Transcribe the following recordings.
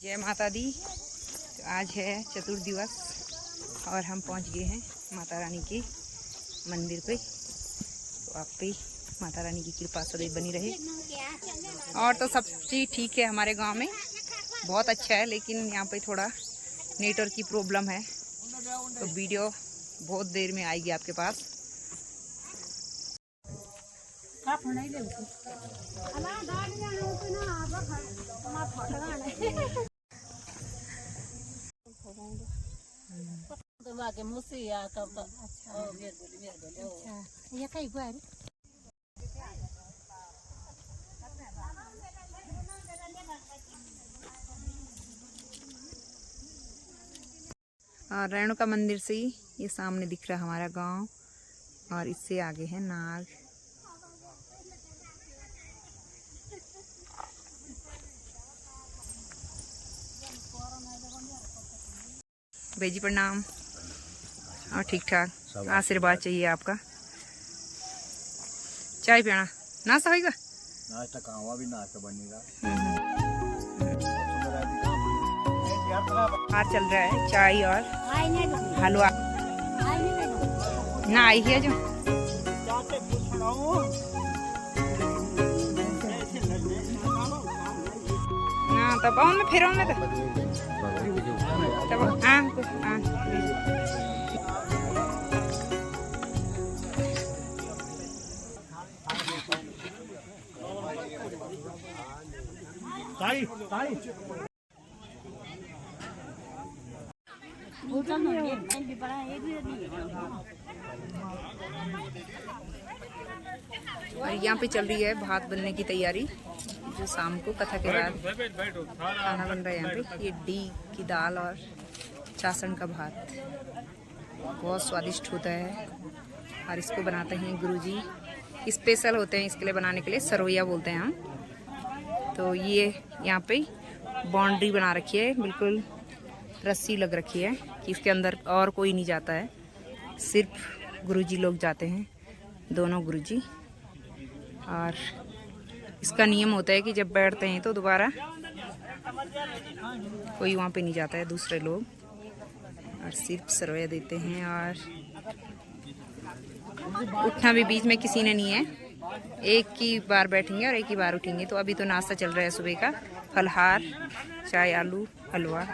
जय माता दी। तो आज है चतुर्दिवस और हम पहुंच गए हैं माता रानी के मंदिर पे। तो आप पे माता रानी की कृपा सदैव बनी रहे। और तो सब चीज़ ठीक है हमारे गांव में, बहुत अच्छा है, लेकिन यहाँ पे थोड़ा नेटवर्क की प्रॉब्लम है, तो वीडियो बहुत देर में आएगी आपके पास। और रेणुका मंदिर से ही ये सामने दिख रहा है हमारा गांव, और इससे आगे है नाग। भाई जी प्रणाम। और ठीक ठाक, आशीर्वाद चाहिए आपका। चाय पीना, नाश्ता होगा? नाश्ता कहाँ भी नाश्ता बनेगा। बाहर चल रहा है चाय और हलवा। ना आई है जो ना तब में फिर में तब और यहाँ पे चल रही है भात बनने की तैयारी, जो शाम को कथा के बाद खाना बन रहा है। यहाँ पे ये डी की दाल और चासन का भात बहुत स्वादिष्ट होता है, और इसको बनाते हैं गुरुजी, स्पेशल होते हैं इसके लिए बनाने के लिए, सरोया बोलते हैं हम। तो ये यहाँ पे बाउंड्री बना रखी है, बिल्कुल रस्सी लग रखी है कि इसके अंदर और कोई नहीं जाता है, सिर्फ गुरुजी लोग जाते हैं, दोनों गुरुजी। और इसका नियम होता है कि जब बैठते हैं तो दोबारा कोई वहाँ पे नहीं जाता है, दूसरे लोग, और सिर्फ सरवैया देते हैं। और उठना भी बीच में किसी ने नहीं है, एक ही बार बैठेंगे और एक ही बार उठेंगे। तो अभी तो नाश्ता चल रहा है सुबह का, फलहार, चाय, आलू, हलवा।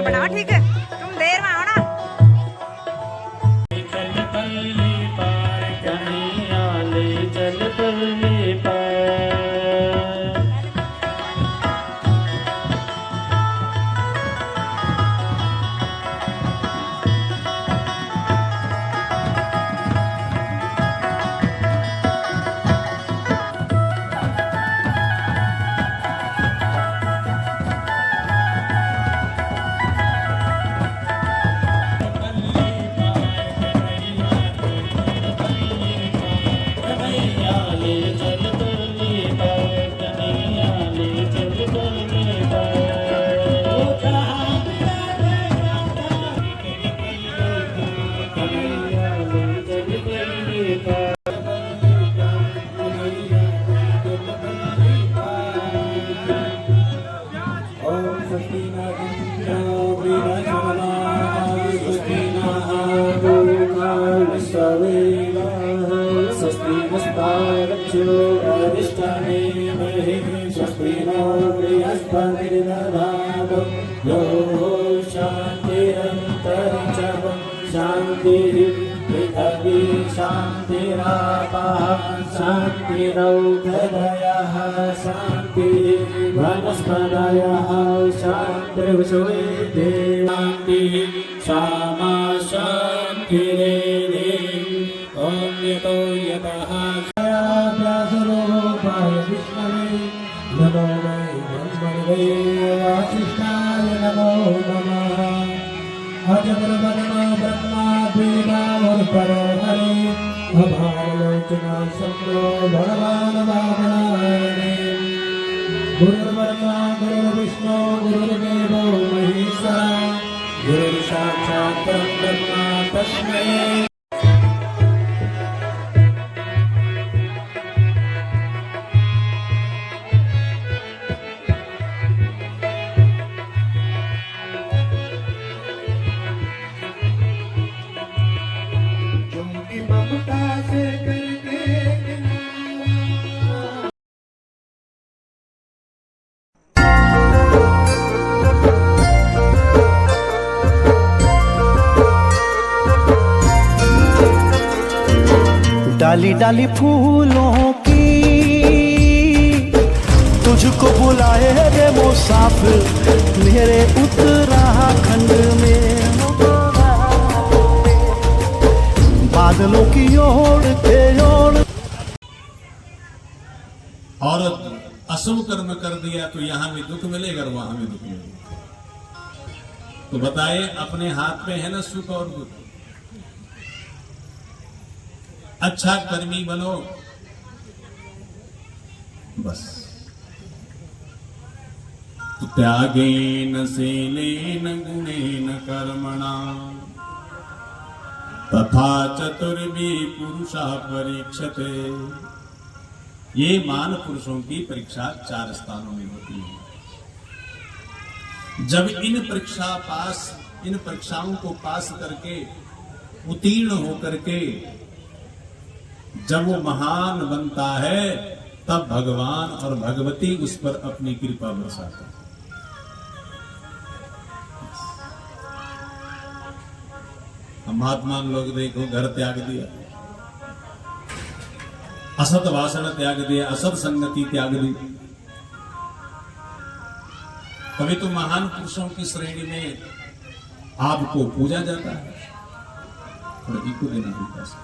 बनाओ ठीक है, तुम देर में आओ ना। स्वस्ति नो बृहस्पतिर्दधातु यो शान्तिरन्तरिक्षं शान्तिः पृथिवी शान्तिरापः शान्तिरौषधयः शान्तिः वनस्पतयः शान्तिर्विश्वे शान्तिः क्षमा शान्तिरेधि ॐ यतो यतः व्यासरूपाय विष्णवे नमो वै ब्रह्मणे वासिष्ठाय नमो नमः अजगर्वदनो ब्रह्मा द्विदावर परो हरे अभावलोचना शक्रो भगवान् वामनायणे गुरुर्ब्रह्मा गुरुर्विष्णु गुरुर्देवो महेश्वरा गुरुर्साक्षात् परब्रह्म तस्मै डाली डाली फूलों की तुझको बुलाए रे मुसाफिर मेरे उत्तराखंड में बादलों की ओर के ओर। औरत अशुभ कर्म कर दिया तो यहाँ भी दुख मिलेगा और वहां भी दुख मिलेगा। तो बताए अपने हाथ में है ना सुख और दुख। अच्छा कर्मी बनो बस। त्यागेन शीलेन गुणेन कर्मणा तथा चतुर्भी पुरुषः परीक्षते। ये मान पुरुषों की परीक्षा 4 स्थानों में होती है। जब इन परीक्षाओं को पास करके उत्तीर्ण होकर के जब वो महान बनता है तब भगवान और भगवती उस पर अपनी कृपा बरसाते हैं। हम महात्मा लोग देखो घर त्याग दिया, असत भाषण त्याग दिया, असत संगति त्याग दी। कभी तो महान पुरुषों की श्रेणी में आपको पूजा जाता है और इनको देना भी पैसा।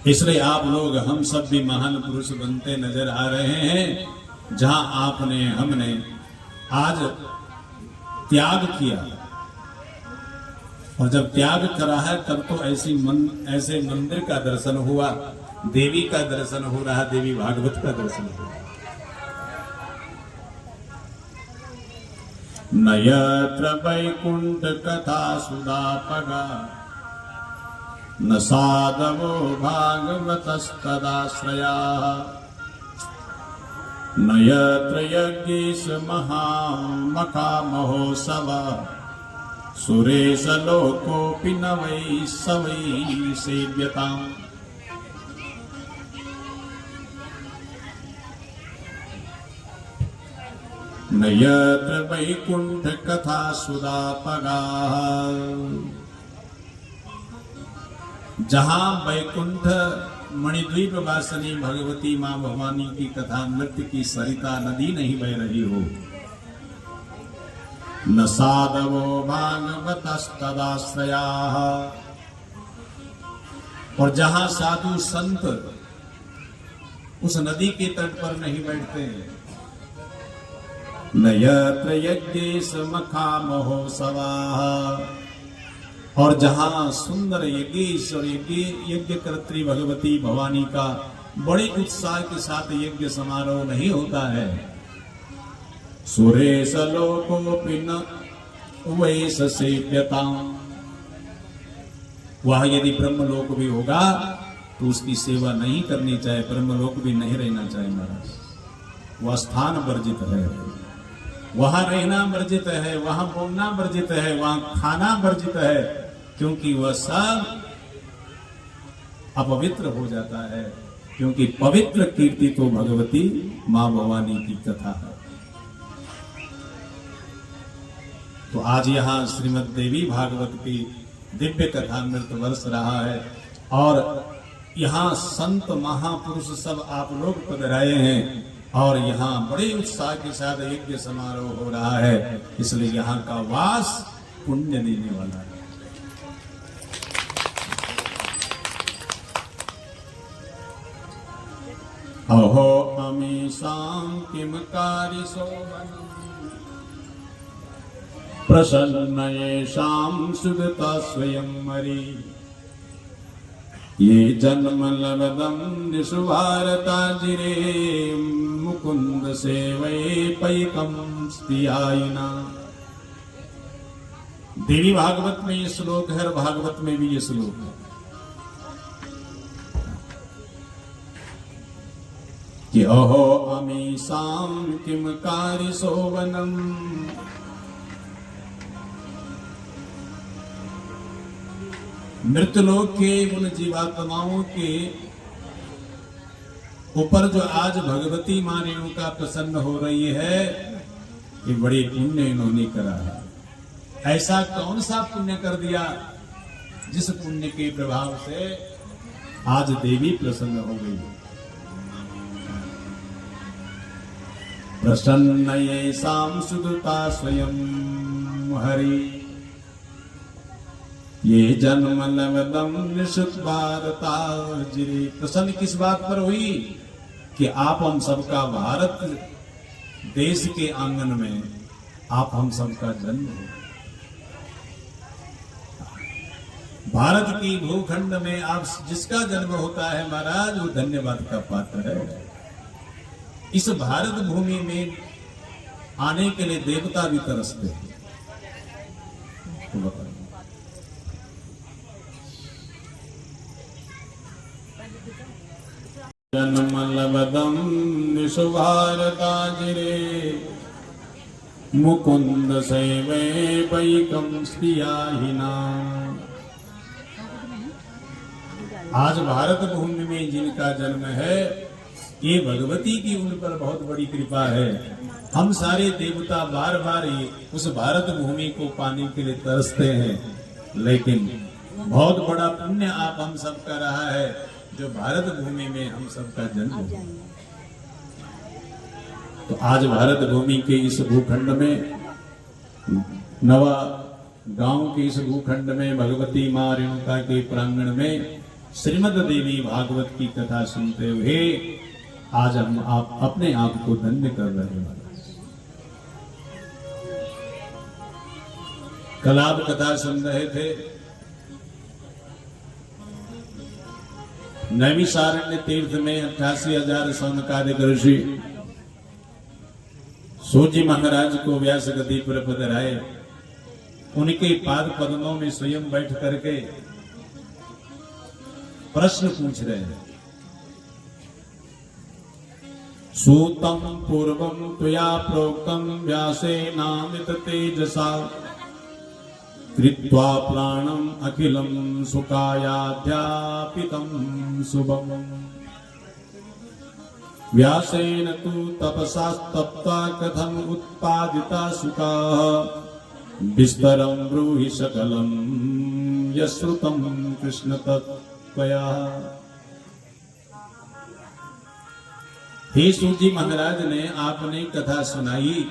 इसलिए आप लोग हम सब भी महान पुरुष बनते नजर आ रहे हैं। जहां आपने हमने आज त्याग किया और जब त्याग करा है तब तो ऐसे मंदिर का दर्शन हुआ, देवी का दर्शन हो रहा, देवी भागवत का दर्शन हो रहा। न यत्र वैकुंठ कथा सुदापगा न साधवो भागवतस्तदाश्रयाः न यत्र यज्ञेश महामखा महोत्सवः सुरेश लोकोऽपि न वै स वै सेव्यताम्। न यत्र वैकुंठ कथा सुदापगाः। जहां वैकुंठ मणिद्वीप वासिनी भगवती मां भवानी की कथा नृत्य की सरिता नदी नहीं बह रही हो। न साधवो भागवतस्तदाश्रयाः। और जहां साधु संत उस नदी के तट पर नहीं बैठते हैं। न यत्र यज्ञेश मखा महोत्सवाः। और जहां सुंदर यज्ञेश और यज्ञ कर्त्री भगवती भवानी का बड़े उत्साह के साथ यज्ञ समारोह नहीं होता है। सुरेश लोकोऽपि न वै स सेव्यताम्। वह यदि ब्रह्मलोक भी होगा तो उसकी सेवा नहीं करनी चाहिए, ब्रह्मलोक भी नहीं रहना चाहिए महाराज। वह स्थान वर्जित है, वहां रहना वर्जित है, वहां बोलना वर्जित है, वहां खाना वर्जित है, क्योंकि वह सब अपवित्र हो जाता है। क्योंकि पवित्र कीर्ति तो भगवती मां भवानी की कथा है। तो आज यहाँ श्रीमद् देवी भागवत की दिव्य कथामृत वर्ष रहा है और यहाँ संत महापुरुष सब आप लोग पधराए हैं और यहाँ बड़े उत्साह के साथ यज्ञ समारोह हो रहा है, इसलिए यहाँ का वास पुण्य देने वाला है। अहो अमीशां किम कारिशोभनम् प्रसन्न येषां सुगता स्वयं मरी ये जन्म लब्धं निषु भारताजिरे मुकुंद सेवये पैकं स्त्रियायिना। देवी भागवत में ये श्लोक है और भागवत में भी ये श्लोक है कि अहो अमीशां किम कारिशोभनम्। मृतलोक के उन जीवात्माओं के ऊपर जो आज भगवती मां रेणुका प्रसन्न हो रही है, ये बड़े पुण्य इन्होंने करा है। ऐसा कौन सा पुण्य कर दिया जिस पुण्य के प्रभाव से आज देवी प्रसन्न हो गई। प्रसन्न येषां सुदता स्वयं हरि ये जन्म लब्धं निषुत भारताजिरे। प्रसन्न किस बात पर हुई कि आप हम सबका भारत देश के आंगन में आप हम सबका जन्म हो। भारत की भूखंड में आप जिसका जन्म होता है महाराज, वो धन्यवाद का पात्र है। इस भारत भूमि में आने के लिए देवता भी तरसते हैं। जन्म लब्धं निषु भारताजिरे मुकुंद सेवे पैकं स्त्रियाहिना। आज भारत भूमि में जिनका जन्म है, ये भगवती की उन पर बहुत बड़ी कृपा है। हम सारे देवता बार बार उस भारत भूमि को पाने के लिए तरसते हैं, लेकिन बहुत बड़ा पुण्य आप हम सब का रहा है जो भारत भूमि में हम सबका जन्म हुआ। तो आज भारत भूमि के इस भूखंड में, नवा गांव के इस भूखंड में, भगवती मां रेणुका के प्रांगण में श्रीमद् देवी भागवत की कथा सुनते हुए आज हम आप अपने आप को धन्य कर रहे हैं। कल आप कथा सुन रहे थे, नैमिषारण्य तीर्थ में 88,000 सौनकादिक ऋषि सूजी महाराज को व्यास गद्दी पर पधराए। उनके पाद पद्मों में स्वयं बैठ करके प्रश्न पूछ रहे हैं। सूतम पूर्वम त्वया प्रोक्तम व्यासेनामित तेजसा कृत्वा प्राणम अखिलम सुखायाध्यापितं शुभम। व्यासेन तु तपसा तप्ता कथम उत्पादिता सुखा विस्तरं ब्रूहि सकलं यश्रुतं कृष्ण तत्त्वया। हे सूजी महाराज ने आपने कथा सुनाई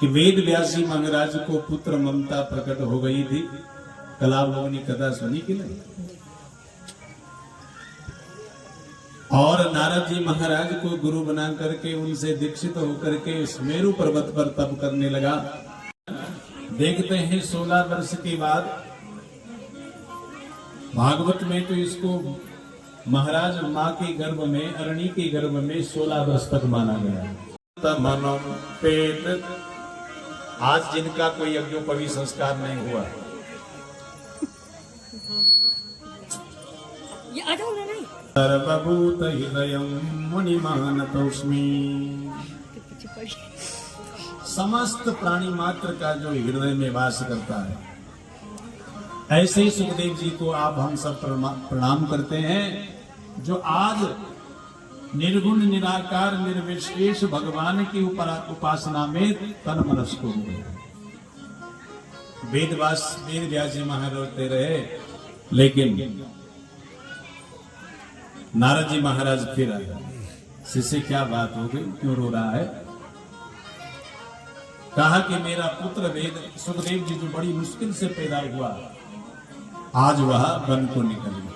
कि वेद व्यासी महाराज को पुत्र ममता प्रकट हो गई थी। कल आप लोगों ने कथा सुनी कि नहीं? और नारद जी महाराज को गुरु बना करके उनसे दीक्षित होकर के सुमेरु पर्वत पर तप करने लगा। देखते हैं 16 वर्ष के बाद भागवत में तो इसको महाराज माँ के गर्भ में, अरणी के गर्भ में 16 वर्ष तक माना गया। मनम पेट, आज जिनका कोई यज्ञोपवी संस्कार नहीं हुआ, सर्वभूत हृदयं मुनिमानतोस्मि। समस्त प्राणी मात्र का जो हृदय में वास करता है, ऐसे ही सुखदेव जी को आप हम सब प्रणाम करते हैं जो आज निर्गुण निराकार निर्विशेष भगवान की उपासना में तन मनस्क हो गए। वेद व्यास जी महाराज रोते रहे, लेकिन नारद जी महाराज फिर आए। शिष्य क्या बात हो गई, क्यों रो रहा है? कहा कि मेरा पुत्र वेद सुखदेव जी जो बड़ी मुश्किल से पैदा हुआ, आज वह वन को निकल गया।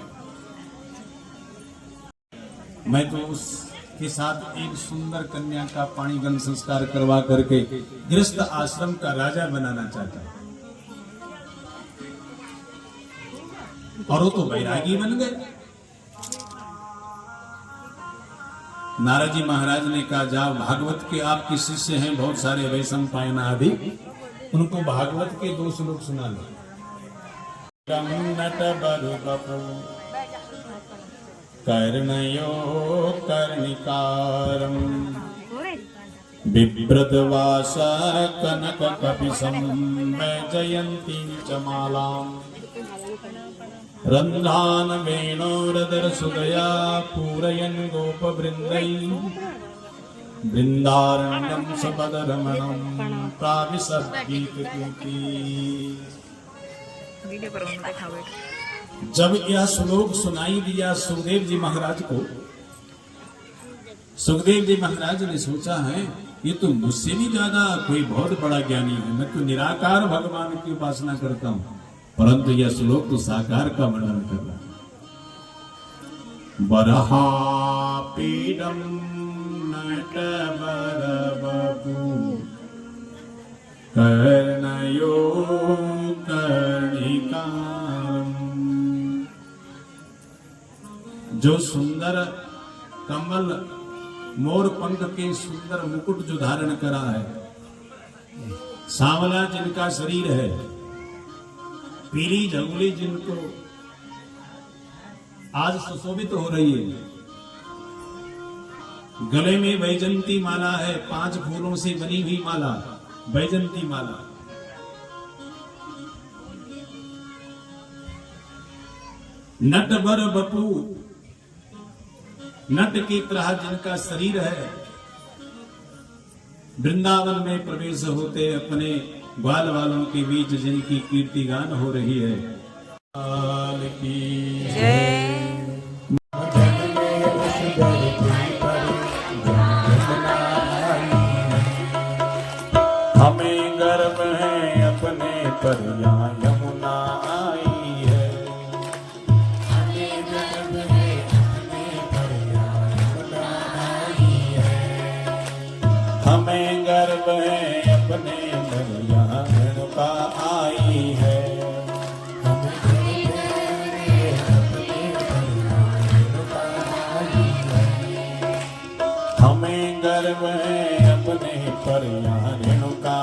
मैं तो उसके साथ एक सुंदर कन्या का पाणिग्रहण संस्कार करवा करके गृहस्थ आश्रम का राजा बनाना चाहता है, और वो तो बैरागी बन गए। नारद जी महाराज ने कहा, जाओ भागवत के आपके शिष्य हैं बहुत सारे, वैशम पायन आदि, उनको भागवत के 2 श्लोक सुना लो। नट बरु बपु कर्णयो कर्णिकारम बिभ्रतवास कनक कपिशं जयंती च मालाम रंध्रान वेणोरदर सुदया पूरयन् गोपवृंदै वृंदारण्यं सपदरमणं प्राविशद्गीतकीर्ति। वीडियो पर उन्होंने देखा हुआ। जब यह श्लोक सुनाई दिया सुखदेव जी महाराज को, सुखदेव जी महाराज ने सोचा है ये तो मुझसे भी ज्यादा कोई बहुत बड़ा ज्ञानी है, मैं तो निराकार भगवान की उपासना करता हूं, परंतु यह श्लोक तो साकार का वर्णन कर रहा है। बरहा पीडम नटवर बपु कर्णयो कर्णिकारम। जो सुंदर कमल मोर पंख के सुंदर मुकुट जो धारण करा है, सांवला जिनका शरीर है, पीली झंगुली जिनको आज सुशोभित हो रही है, गले में वैजंती माला है, 5 फूलों से बनी हुई माला, वैजंती माला। नटवर बपू, नट की तरह जिनका शरीर है, वृंदावन में प्रवेश होते अपने ग्वाल वालों के बीच जिनकी कीर्ति गान हो रही है। हमें गर्व है अपने पर यहाँ यमुना आई है, हमें गर्व है अपने पर यहाँ यमुना आई है, हमें गर्व है अपने पर यहाँ रेणुका आई है, हमें गर्व है अपने पर यहाँ रेणुका आई है, हमें गर्व है अपने पर यहाँ रेणुका